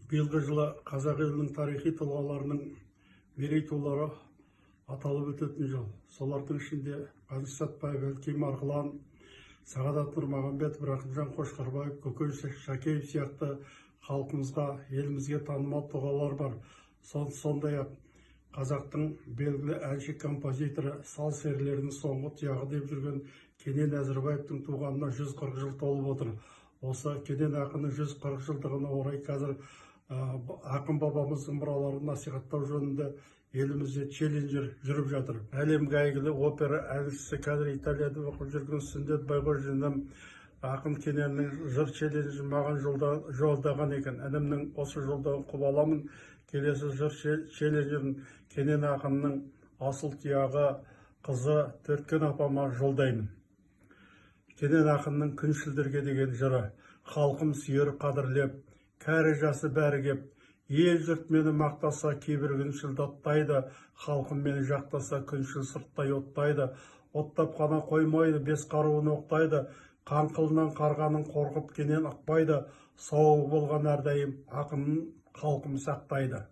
Биылғы жылы қазақ елінің тарихи тұлғаларының мерейтойлары аталып өтетін жыл. Солардың ішінде Қаныш Сәтбаев, Әлкей Марғұлан, Сағадат Нұрмағамбетов, Рахымжан Қошқарбаев, Көкен Шәкеев сияқты халқымызға, елімізге танымал тұлғалар бар. Сондай-ақ қазақтың белгілі әнші композиторы, сал серілерінің соңғы тұяғы деп жүрген Кенен Әзірбаевтың туғанына 140 жыл толып отыр. Осы Кенен ақынның 140 жылдығына орай қазір ақын бабамыздың мұраларын насихаттау жөнінде елімізде челленджер жүріп жатыр. Әлемге әйгілі опера әншісі, қазір Италияда оқып жүрген Сүндет Байғожиннің ақын Кененнің жыр челленджін маған жолдаған екен. Інімнің осы жолдауын құп аламын. Келесі жыр челленджін Кенен ақынның асыл тұяғы қызы Төрткен апама жолдаймын. Кенен ақынның күншілдерге деген жыры: халқым сүйер қадірлеп, кәрі жасы бәрі кеп, ел жұрт мені мақтаса, кейбір күншіл даттайды, халқым мені жақтаса, күншіл сырттай оттайды, оттап қана қоймайды, бес қаруын оқтайды, қаңқылынан қарғаның қорқып Кенен ықпайды, сауы болған әрдайым ақынын халқым сақтайды.